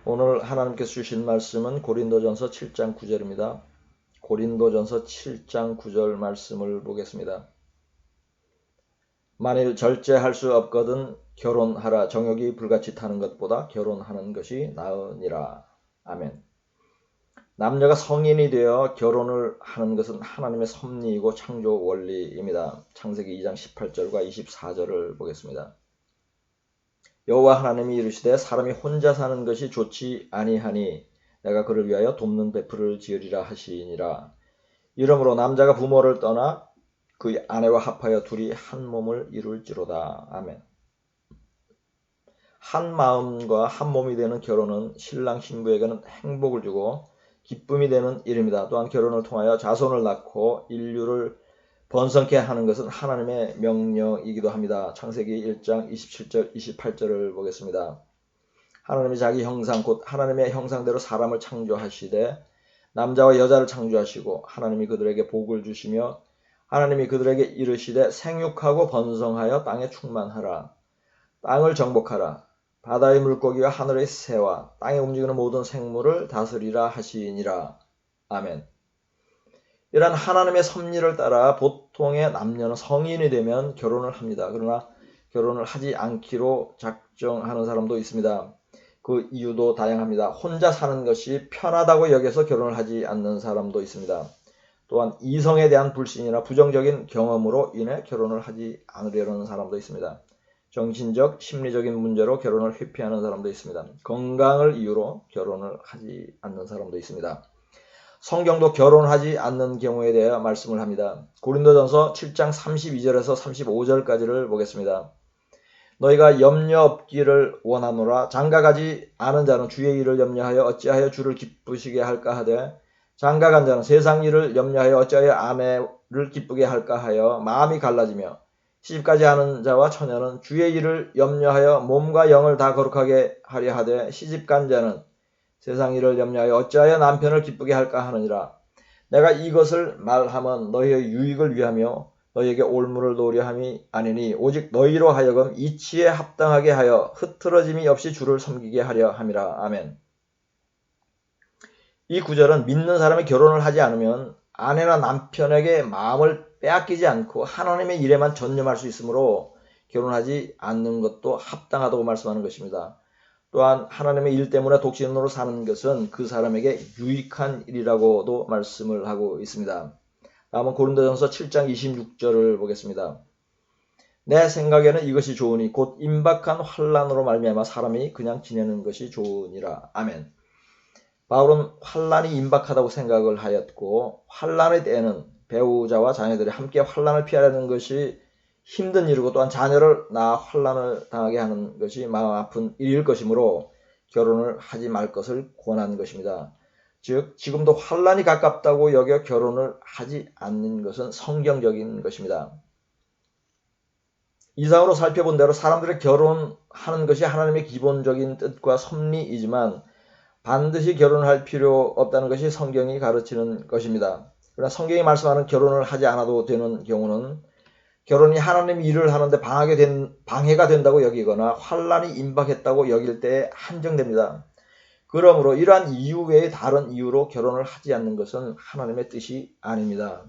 오늘 하나님께서 주신 말씀은 고린도전서 7장 9절입니다. 고린도전서 7장 9절 말씀을 보겠습니다. 만일 절제할 수 없거든 결혼하라. 정욕이 불같이 타는 것보다 결혼하는 것이 나으니라. 아멘. 남녀가 성인이 되어 결혼을 하는 것은 하나님의 섭리이고 창조 원리입니다. 창세기 2장 18절과 24절을 보겠습니다. 여호와 하나님이 이르시되 사람이 혼자 사는 것이 좋지 아니하니 내가 그를 위하여 돕는 베풀을 지으리라 하시니라. 이러므로 남자가 부모를 떠나 그 아내와 합하여 둘이 한 몸을 이룰지로다. 아멘. 한 마음과 한 몸이 되는 결혼은 신랑 신부에게는 행복을 주고 기쁨이 되는 일입니다. 또한 결혼을 통하여 자손을 낳고 인류를 번성케 하는 것은 하나님의 명령이기도 합니다. 창세기 1장 27절 28절을 보겠습니다. 하나님이 자기 형상 곧 하나님의 형상대로 사람을 창조하시되 남자와 여자를 창조하시고 하나님이 그들에게 복을 주시며 하나님이 그들에게 이르시되 생육하고 번성하여 땅에 충만하라. 땅을 정복하라. 바다의 물고기와 하늘의 새와 땅에 움직이는 모든 생물을 다스리라 하시니라. 아멘. 이러한 하나님의 섭리를 따라 보통의 남녀는 성인이 되면 결혼을 합니다. 그러나 결혼을 하지 않기로 작정하는 사람도 있습니다. 그 이유도 다양합니다. 혼자 사는 것이 편하다고 여겨서 결혼을 하지 않는 사람도 있습니다. 또한 이성에 대한 불신이나 부정적인 경험으로 인해 결혼을 하지 않으려는 사람도 있습니다. 정신적, 심리적인 문제로 결혼을 회피하는 사람도 있습니다. 건강을 이유로 결혼을 하지 않는 사람도 있습니다. 성경도 결혼하지 않는 경우에 대해 말씀을 합니다. 고린도전서 7장 32절에서 35절까지를 보겠습니다. 너희가 염려 없기를 원하노라. 장가가지 않은 자는 주의 일을 염려하여 어찌하여 주를 기쁘시게 할까 하되 장가간 자는 세상 일을 염려하여 어찌하여 아내를 기쁘게 할까 하여 마음이 갈라지며 시집가지 않은 자와 처녀는 주의 일을 염려하여 몸과 영을 다 거룩하게 하려 하되 시집간 자는 세상 일을 염려하여 어찌하여 남편을 기쁘게 할까 하느니라. 내가 이것을 말하면 너희의 유익을 위하며 너희에게 올무를 놓으려 함이 아니니 오직 너희로 하여금 이치에 합당하게 하여 흐트러짐이 없이 주를 섬기게 하려 함이라. 아멘. 이 구절은 믿는 사람이 결혼을 하지 않으면 아내나 남편에게 마음을 빼앗기지 않고 하나님의 일에만 전념할 수 있으므로 결혼하지 않는 것도 합당하다고 말씀하는 것입니다. 또한 하나님의 일 때문에 독신으로 사는 것은 그 사람에게 유익한 일이라고도 말씀을 하고 있습니다. 다음은 고린도전서 7장 26절을 보겠습니다. 내 생각에는 이것이 좋으니 곧 임박한 환난으로 말미암아 사람이 그냥 지내는 것이 좋으니라. 아멘. 바울은 환난이 임박하다고 생각을 하였고 환난의 때에는 배우자와 자녀들이 함께 환난을 피하려는 것이 힘든 일이고 또한 자녀를 낳아 환난을 당하게 하는 것이 마음 아픈 일일 것이므로 결혼을 하지 말 것을 권하는 것입니다. 즉 지금도 환난이 가깝다고 여겨 결혼을 하지 않는 것은 성경적인 것입니다. 이상으로 살펴본 대로 사람들의 결혼하는 것이 하나님의 기본적인 뜻과 섭리이지만 반드시 결혼할 필요 없다는 것이 성경이 가르치는 것입니다. 그러나 성경이 말씀하는 결혼을 하지 않아도 되는 경우는 결혼이 하나님 일을 하는데 방해가 된다고 여기거나 환난이 임박했다고 여길 때에 한정됩니다. 그러므로 이러한 이유 외에 다른 이유로 결혼을 하지 않는 것은 하나님의 뜻이 아닙니다.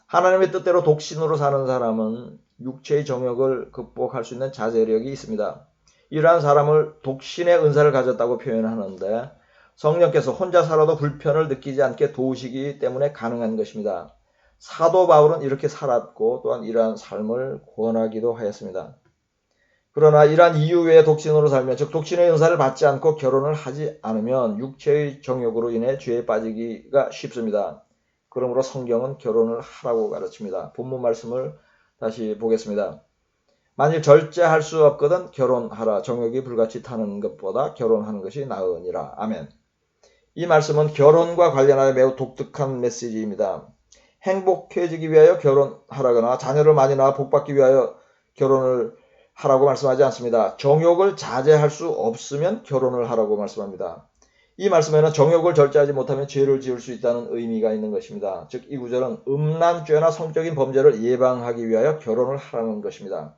하나님의 뜻대로 독신으로 사는 사람은 육체의 정욕을 극복할 수 있는 자제력이 있습니다. 이러한 사람을 독신의 은사를 가졌다고 표현하는데 성령께서 혼자 살아도 불편을 느끼지 않게 도우시기 때문에 가능한 것입니다. 사도 바울은 이렇게 살았고 또한 이러한 삶을 권하기도 하였습니다. 그러나 이러한 이유 외에 독신으로 살면 즉 독신의 은사를 받지 않고 결혼을 하지 않으면 육체의 정욕으로 인해 죄에 빠지기가 쉽습니다. 그러므로 성경은 결혼을 하라고 가르칩니다. 본문 말씀을 다시 보겠습니다. 만일 절제할 수 없거든 결혼하라. 정욕이 불같이 타는 것보다 결혼하는 것이 나으니라. 아멘. 이 말씀은 결혼과 관련하여 매우 독특한 메시지입니다. 행복해지기 위하여 결혼하라거나 자녀를 많이 낳아 복받기 위하여 결혼을 하라고 말씀하지 않습니다. 정욕을 자제할 수 없으면 결혼을 하라고 말씀합니다. 이 말씀에는 정욕을 절제하지 못하면 죄를 지을 수 있다는 의미가 있는 것입니다. 즉 이 구절은 음란죄나 성적인 범죄를 예방하기 위하여 결혼을 하라는 것입니다.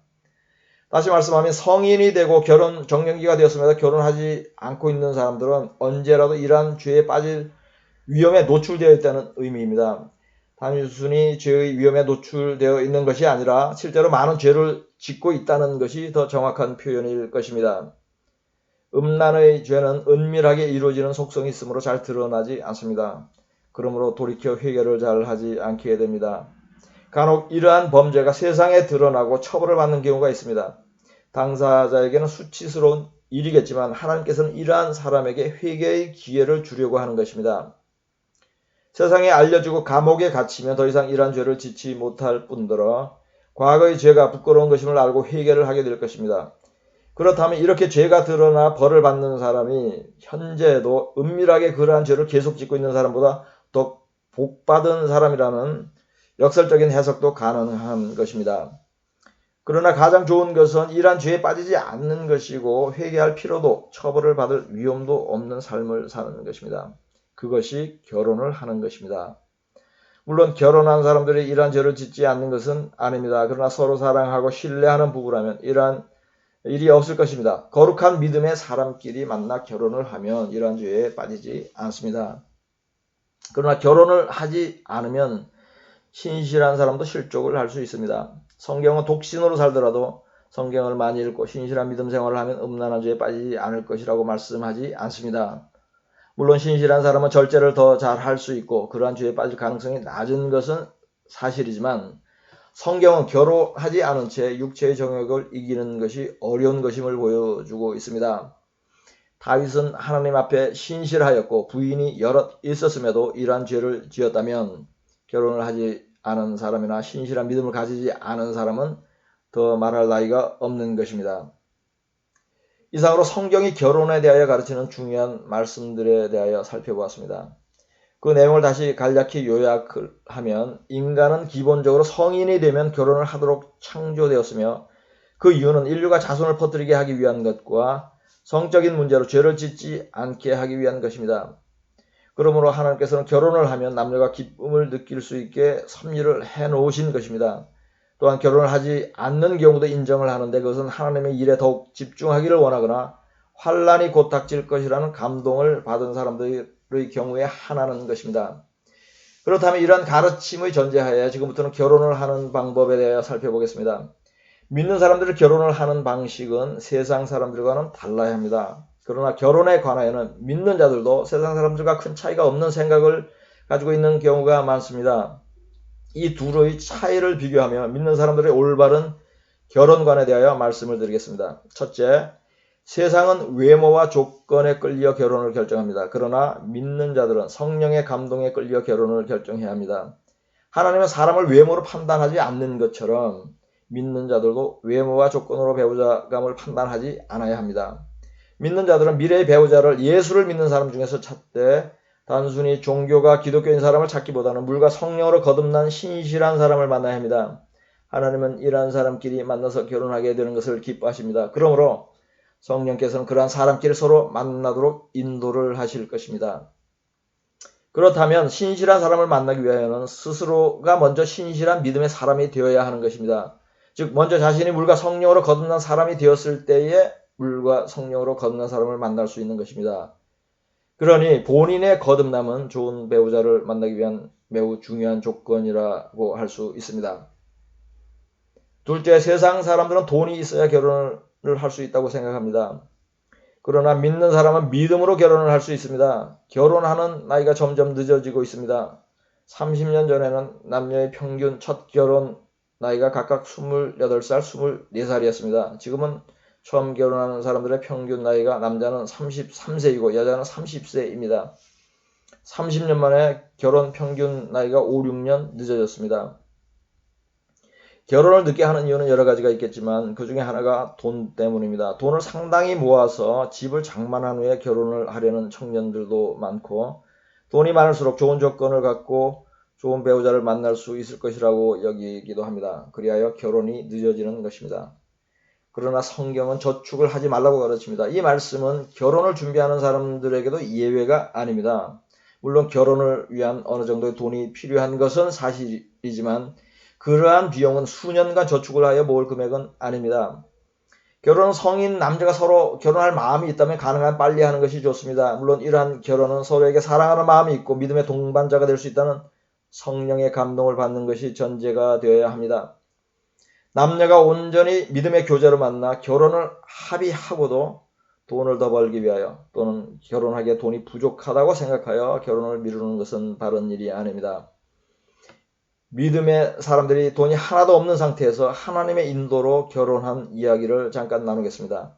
다시 말씀하면 성인이 되고 결혼 정년기가 되었음에도 결혼하지 않고 있는 사람들은 언제라도 이러한 죄에 빠질 위험에 노출되어 있다는 의미입니다. 단순히 죄의 위험에 노출되어 있는 것이 아니라 실제로 많은 죄를 짓고 있다는 것이 더 정확한 표현일 것입니다. 음란의 죄는 은밀하게 이루어지는 속성이 있으므로 잘 드러나지 않습니다. 그러므로 돌이켜 회개를 잘 하지 않게 됩니다. 간혹 이러한 범죄가 세상에 드러나고 처벌을 받는 경우가 있습니다. 당사자에게는 수치스러운 일이겠지만 하나님께서는 이러한 사람에게 회개의 기회를 주려고 하는 것입니다. 세상에 알려지고 감옥에 갇히면 더 이상 이러한 죄를 짓지 못할 뿐더러 과거의 죄가 부끄러운 것임을 알고 회개를 하게 될 것입니다. 그렇다면 이렇게 죄가 드러나 벌을 받는 사람이 현재도 은밀하게 그러한 죄를 계속 짓고 있는 사람보다 더 복받은 사람이라는 역설적인 해석도 가능한 것입니다. 그러나 가장 좋은 것은 이러한 죄에 빠지지 않는 것이고 회개할 필요도 처벌을 받을 위험도 없는 삶을 사는 것입니다. 그것이 결혼을 하는 것입니다. 물론 결혼한 사람들이 이러한 죄를 짓지 않는 것은 아닙니다. 그러나 서로 사랑하고 신뢰하는 부부라면 이러한 일이 없을 것입니다. 거룩한 믿음의 사람끼리 만나 결혼을 하면 이러한 죄에 빠지지 않습니다. 그러나 결혼을 하지 않으면 신실한 사람도 실족을 할 수 있습니다. 성경은 독신으로 살더라도 성경을 많이 읽고 신실한 믿음 생활을 하면 음란한 죄에 빠지지 않을 것이라고 말씀하지 않습니다. 물론 신실한 사람은 절제를 더 잘 할 수 있고 그러한 죄에 빠질 가능성이 낮은 것은 사실이지만 성경은 결혼하지 않은 채 육체의 정욕을 이기는 것이 어려운 것임을 보여주고 있습니다. 다윗은 하나님 앞에 신실하였고 부인이 여럿 있었음에도 이러한 죄를 지었다면 결혼을 하지 않은 사람이나 신실한 믿음을 가지지 않은 사람은 더 말할 나위가 없는 것입니다. 이상으로 성경이 결혼에 대하여 가르치는 중요한 말씀들에 대하여 살펴보았습니다. 그 내용을 다시 간략히 요약하면 인간은 기본적으로 성인이 되면 결혼을 하도록 창조되었으며 그 이유는 인류가 자손을 퍼뜨리게 하기 위한 것과 성적인 문제로 죄를 짓지 않게 하기 위한 것입니다. 그러므로 하나님께서는 결혼을 하면 남녀가 기쁨을 느낄 수 있게 섭리를 해놓으신 것입니다. 또한 결혼을 하지 않는 경우도 인정을 하는데 그것은 하나님의 일에 더욱 집중하기를 원하거나 환란이 곧 닥칠 것이라는 감동을 받은 사람들의 경우에 하나는 것입니다. 그렇다면 이러한 가르침의 전제하에 지금부터는 결혼을 하는 방법에 대해 살펴보겠습니다. 믿는 사람들이 결혼을 하는 방식은 세상 사람들과는 달라야 합니다. 그러나 결혼에 관하여는 믿는 자들도 세상 사람들과 큰 차이가 없는 생각을 가지고 있는 경우가 많습니다. 이 둘의 차이를 비교하며 믿는 사람들의 올바른 결혼관에 대하여 말씀을 드리겠습니다. 첫째, 세상은 외모와 조건에 끌려 결혼을 결정합니다. 그러나 믿는 자들은 성령의 감동에 끌려 결혼을 결정해야 합니다. 하나님은 사람을 외모로 판단하지 않는 것처럼 믿는 자들도 외모와 조건으로 배우자감을 판단하지 않아야 합니다. 믿는 자들은 미래의 배우자를 예수를 믿는 사람 중에서 찾되 단순히 종교가 기독교인 사람을 찾기보다는 물과 성령으로 거듭난 신실한 사람을 만나야 합니다. 하나님은 이러한 사람끼리 만나서 결혼하게 되는 것을 기뻐하십니다. 그러므로 성령께서는 그러한 사람끼리 서로 만나도록 인도를 하실 것입니다. 그렇다면 신실한 사람을 만나기 위하여는 스스로가 먼저 신실한 믿음의 사람이 되어야 하는 것입니다. 즉 먼저 자신이 물과 성령으로 거듭난 사람이 되었을 때에 물과 성령으로 거듭난 사람을 만날 수 있는 것입니다. 그러니 본인의 거듭남은 좋은 배우자를 만나기 위한 매우 중요한 조건이라고 할 수 있습니다. 둘째, 세상 사람들은 돈이 있어야 결혼을 할 수 있다고 생각합니다. 그러나 믿는 사람은 믿음으로 결혼을 할 수 있습니다. 결혼하는 나이가 점점 늦어지고 있습니다. 30년 전에는 남녀의 평균 첫 결혼 나이가 각각 28살, 24살이었습니다. 지금은 처음 결혼하는 사람들의 평균 나이가 남자는 33세이고 여자는 30세입니다. 30년 만에 결혼 평균 나이가 5, 6년 늦어졌습니다. 결혼을 늦게 하는 이유는 여러 가지가 있겠지만 그 중에 하나가 돈 때문입니다. 돈을 상당히 모아서 집을 장만한 후에 결혼을 하려는 청년들도 많고 돈이 많을수록 좋은 조건을 갖고 좋은 배우자를 만날 수 있을 것이라고 여기기도 합니다. 그리하여 결혼이 늦어지는 것입니다. 그러나 성경은 저축을 하지 말라고 가르칩니다. 이 말씀은 결혼을 준비하는 사람들에게도 예외가 아닙니다. 물론 결혼을 위한 어느 정도의 돈이 필요한 것은 사실이지만 그러한 비용은 수년간 저축을 하여 모을 금액은 아닙니다. 결혼은 성인 남자가 서로 결혼할 마음이 있다면 가능한 빨리 하는 것이 좋습니다. 물론 이러한 결혼은 서로에게 사랑하는 마음이 있고 믿음의 동반자가 될 수 있다는 성령의 감동을 받는 것이 전제가 되어야 합니다. 남녀가 온전히 믿음의 교제로 만나 결혼을 합의하고도 돈을 더 벌기 위하여 또는 결혼하기에 돈이 부족하다고 생각하여 결혼을 미루는 것은 바른 일이 아닙니다. 믿음의 사람들이 돈이 하나도 없는 상태에서 하나님의 인도로 결혼한 이야기를 잠깐 나누겠습니다.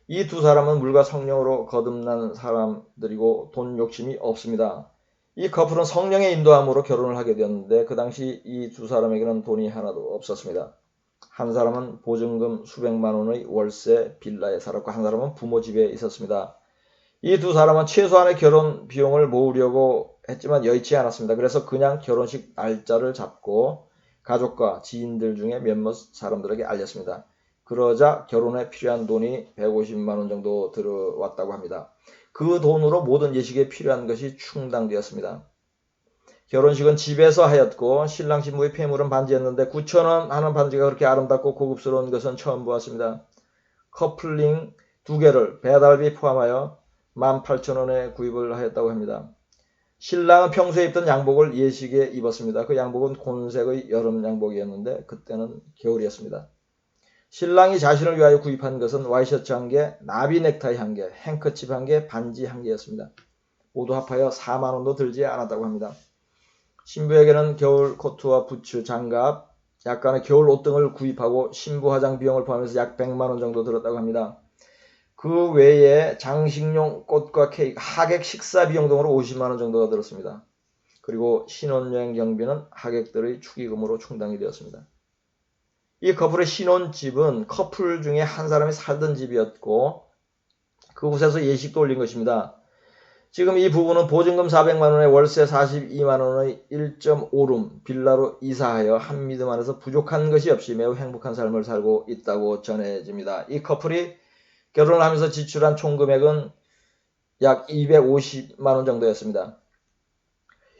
이 두 사람은 물과 성령으로 거듭난 사람들이고 돈 욕심이 없습니다. 이 커플은 성령의 인도함으로 결혼을 하게 되었는데 그 당시 이 두 사람에게는 돈이 하나도 없었습니다. 한 사람은 보증금 수백만 원의 월세 빌라에 살았고 한 사람은 부모 집에 있었습니다. 이 두 사람은 최소한의 결혼 비용을 모으려고 했지만 여의치 않았습니다. 그래서 그냥 결혼식 날짜를 잡고 가족과 지인들 중에 몇몇 사람들에게 알렸습니다. 그러자 결혼에 필요한 돈이 150만 원 정도 들어왔다고 합니다. 그 돈으로 모든 예식에 필요한 것이 충당되었습니다. 결혼식은 집에서 하였고 신랑 신부의 폐물은 반지였는데 9,000원 하는 반지가 그렇게 아름답고 고급스러운 것은 처음 보았습니다. 커플링 2개를 배달비 포함하여 18,000원에 구입을 하였다고 합니다. 신랑은 평소에 입던 양복을 예식에 입었습니다. 그 양복은 곤색의 여름 양복이었는데 그때는 겨울이었습니다. 신랑이 자신을 위하여 구입한 것은 와이셔츠 1개, 나비 넥타이 1개, 행커칩 1개, 반지 1개였습니다. 모두 합하여 4만 원도 들지 않았다고 합니다. 신부에게는 겨울 코트와 부츠, 장갑, 약간의 겨울 옷 등을 구입하고 신부 화장 비용을 포함해서 약 100만 원 정도 들었다고 합니다. 그 외에 장식용 꽃과 케이크, 하객 식사 비용 등으로 50만 원 정도가 들었습니다. 그리고 신혼여행 경비는 하객들의 축의금으로 충당이 되었습니다. 이 커플의 신혼집은 커플 중에 한 사람이 살던 집이었고 그곳에서 예식도 올린 것입니다. 지금 이 부부는 보증금 400만 원에 월세 42만 원의 1.5룸 빌라로 이사하여 한 믿음 안에서 부족한 것이 없이 매우 행복한 삶을 살고 있다고 전해집니다. 이 커플이 결혼을 하면서 지출한 총 금액은 약 250만 원 정도였습니다.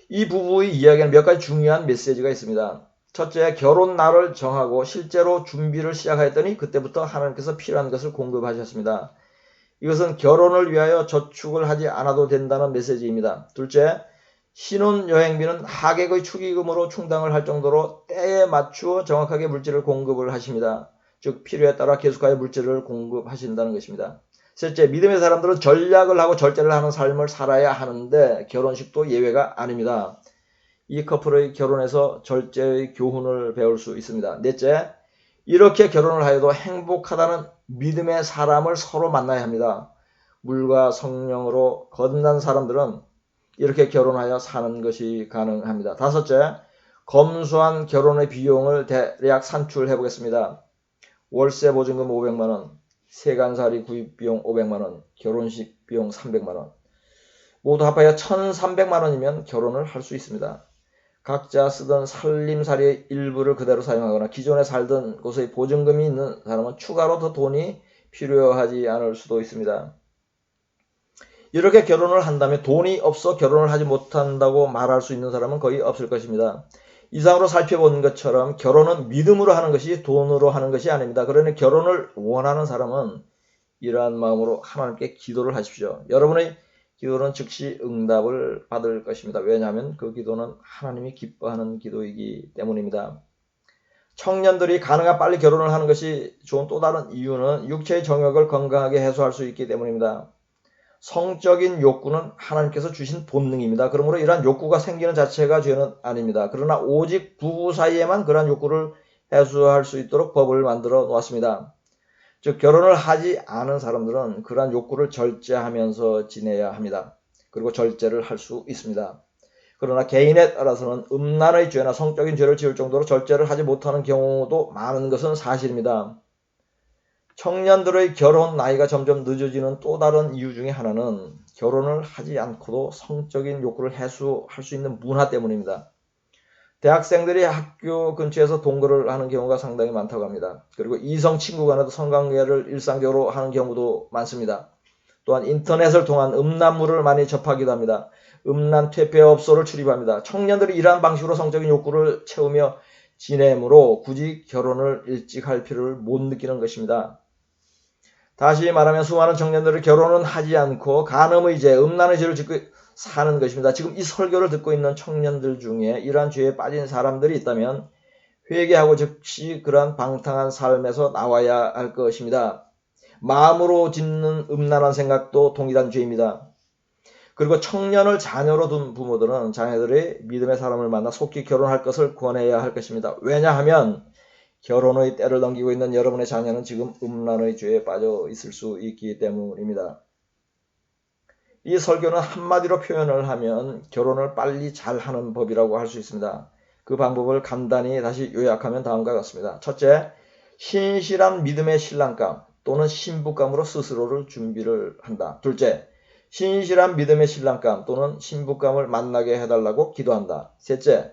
이 부부의 이야기에는 몇 가지 중요한 메시지가 있습니다. 첫째, 결혼 날을 정하고 실제로 준비를 시작하였더니 그때부터 하나님께서 필요한 것을 공급하셨습니다. 이것은 결혼을 위하여 저축을 하지 않아도 된다는 메시지입니다. 둘째, 신혼여행비는 하객의 축의금으로 충당을 할 정도로 때에 맞추어 정확하게 물질을 공급을 하십니다. 즉 필요에 따라 계속하여 물질을 공급하신다는 것입니다. 셋째, 믿음의 사람들은 전략을 하고 절제를 하는 삶을 살아야 하는데 결혼식도 예외가 아닙니다. 이 커플의 결혼에서 절제의 교훈을 배울 수 있습니다. 넷째, 이렇게 결혼을 하여도 행복하다는 믿음의 사람을 서로 만나야 합니다. 물과 성령으로 거듭난 사람들은 이렇게 결혼하여 사는 것이 가능합니다. 다섯째, 검소한 결혼의 비용을 대략 산출해 보겠습니다. 월세 보증금 500만 원, 세간살이 구입 비용 500만 원, 결혼식 비용 300만 원. 모두 합하여 1,300만 원이면 결혼을 할 수 있습니다. 각자 쓰던 살림살이의 일부를 그대로 사용하거나 기존에 살던 곳의 보증금이 있는 사람은 추가로 더 돈이 필요하지 않을 수도 있습니다. 이렇게 결혼을 한다면 돈이 없어 결혼을 하지 못한다고 말할 수 있는 사람은 거의 없을 것입니다. 이상으로 살펴본 것처럼 결혼은 믿음으로 하는 것이 돈으로 하는 것이 아닙니다. 그러니 결혼을 원하는 사람은 이러한 마음으로 하나님께 기도를 하십시오. 여러분의 기도는 즉시 응답을 받을 것입니다. 왜냐하면 그 기도는 하나님이 기뻐하는 기도이기 때문입니다. 청년들이 가능한 빨리 결혼을 하는 것이 좋은 또 다른 이유는 육체의 정욕을 건강하게 해소할 수 있기 때문입니다. 성적인 욕구는 하나님께서 주신 본능입니다. 그러므로 이러한 욕구가 생기는 자체가 죄는 아닙니다. 그러나 오직 부부 사이에만 그러한 욕구를 해소할 수 있도록 법을 만들어 놓았습니다. 즉 결혼을 하지 않은 사람들은 그러한 욕구를 절제하면서 지내야 합니다. 그리고 절제를 할 수 있습니다. 그러나 개인에 따라서는 음란의 죄나 성적인 죄를 지을 정도로 절제를 하지 못하는 경우도 많은 것은 사실입니다. 청년들의 결혼 나이가 점점 늦어지는 또 다른 이유 중에 하나는 결혼을 하지 않고도 성적인 욕구를 해소할 수 있는 문화 때문입니다. 대학생들이 학교 근처에서 동거를 하는 경우가 상당히 많다고 합니다. 그리고 이성 친구 간에도 성관계를 일상적으로 하는 경우도 많습니다. 또한 인터넷을 통한 음란물을 많이 접하기도 합니다. 음란 퇴폐업소를 출입합니다. 청년들이 이러한 방식으로 성적인 욕구를 채우며 지내므로 굳이 결혼을 일찍 할 필요를 못 느끼는 것입니다. 다시 말하면 수많은 청년들이 결혼은 하지 않고 간음의 죄, 음란의 죄를 짓고 사는 것입니다. 지금 이 설교를 듣고 있는 청년들 중에 이러한 죄에 빠진 사람들이 있다면 회개하고 즉시 그러한 방탕한 삶에서 나와야 할 것입니다. 마음으로 짓는 음란한 생각도 동일한 죄입니다. 그리고 청년을 자녀로 둔 부모들은 자녀들의 믿음의 사람을 만나 속히 결혼할 것을 권해야 할 것입니다. 왜냐하면 결혼의 때를 넘기고 있는 여러분의 자녀는 지금 음란의 죄에 빠져 있을 수 있기 때문입니다. 이 설교는 한마디로 표현을 하면 결혼을 빨리 잘하는 법이라고 할 수 있습니다. 그 방법을 간단히 다시 요약하면 다음과 같습니다. 첫째, 신실한 믿음의 신랑감 또는 신부감으로 스스로를 준비를 한다. 둘째, 신실한 믿음의 신랑감 또는 신부감을 만나게 해달라고 기도한다. 셋째,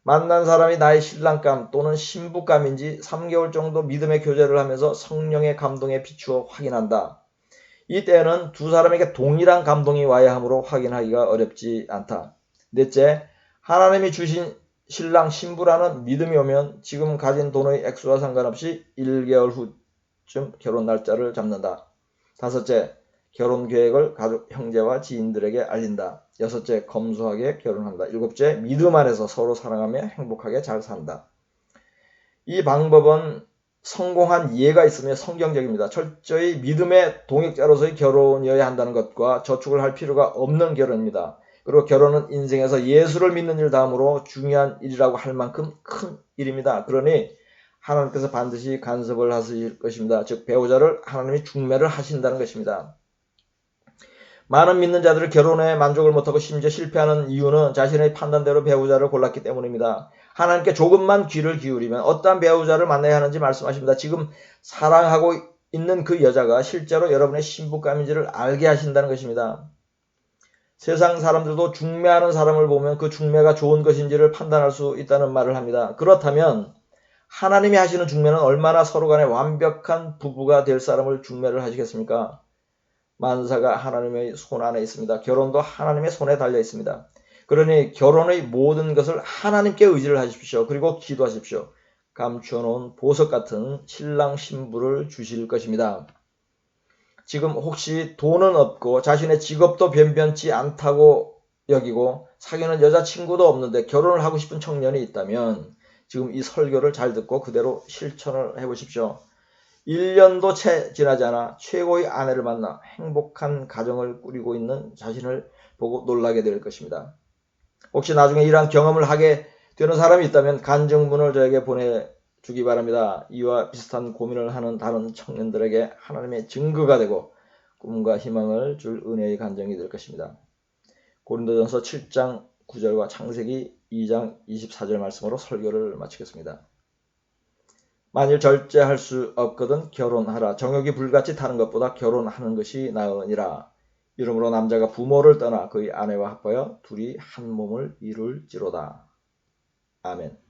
만난 사람이 나의 신랑감 또는 신부감인지 3개월 정도 믿음의 교제를 하면서 성령의 감동에 비추어 확인한다. 이 때에는 두 사람에게 동일한 감동이 와야 하므로 확인하기가 어렵지 않다. 넷째, 하나님이 주신 신랑 신부라는 믿음이 오면 지금 가진 돈의 액수와 상관없이 1개월 후쯤 결혼 날짜를 잡는다. 다섯째, 결혼 계획을 가족, 형제와 지인들에게 알린다. 여섯째, 검소하게 결혼한다. 일곱째, 믿음 안에서 서로 사랑하며 행복하게 잘 산다. 이 방법은 성공한 예가 있으며 성경적입니다. 철저히 믿음의 동역자로서의 결혼이어야 한다는 것과 저축을 할 필요가 없는 결혼입니다. 그리고 결혼은 인생에서 예수를 믿는 일 다음으로 중요한 일이라고 할 만큼 큰 일입니다. 그러니 하나님께서 반드시 간섭을 하실 것입니다. 즉 배우자를 하나님이 중매를 하신다는 것입니다. 많은 믿는 자들이 결혼에 만족을 못하고 심지어 실패하는 이유는 자신의 판단대로 배우자를 골랐기 때문입니다. 하나님께 조금만 귀를 기울이면 어떠한 배우자를 만나야 하는지 말씀하십니다. 지금 사랑하고 있는 그 여자가 실제로 여러분의 신부감인지를 알게 하신다는 것입니다. 세상 사람들도 중매하는 사람을 보면 그 중매가 좋은 것인지를 판단할 수 있다는 말을 합니다. 그렇다면 하나님이 하시는 중매는 얼마나 서로 간에 완벽한 부부가 될 사람을 중매를 하시겠습니까? 만사가 하나님의 손 안에 있습니다. 결혼도 하나님의 손에 달려 있습니다. 그러니 결혼의 모든 것을 하나님께 의지를 하십시오. 그리고 기도하십시오. 감추어놓은 보석 같은 신랑 신부를 주실 것입니다. 지금 혹시 돈은 없고 자신의 직업도 변변치 않다고 여기고 사귀는 여자친구도 없는데 결혼을 하고 싶은 청년이 있다면 지금 이 설교를 잘 듣고 그대로 실천을 해보십시오. 1년도 채 지나지 않아 최고의 아내를 만나 행복한 가정을 꾸리고 있는 자신을 보고 놀라게 될 것입니다. 혹시 나중에 이러한 경험을 하게 되는 사람이 있다면 간증문을 저에게 보내주기 바랍니다. 이와 비슷한 고민을 하는 다른 청년들에게 하나님의 증거가 되고 꿈과 희망을 줄 은혜의 간증이 될 것입니다. 고린도전서 7장 9절과 창세기 2장 24절 말씀으로 설교를 마치겠습니다. 만일 절제할 수 없거든 결혼하라. 정욕이 불같이 타는 것보다 결혼하는 것이 나으니라. 이러므로 남자가 부모를 떠나 그의 아내와 합하여 둘이 한 몸을 이룰지로다. 아멘.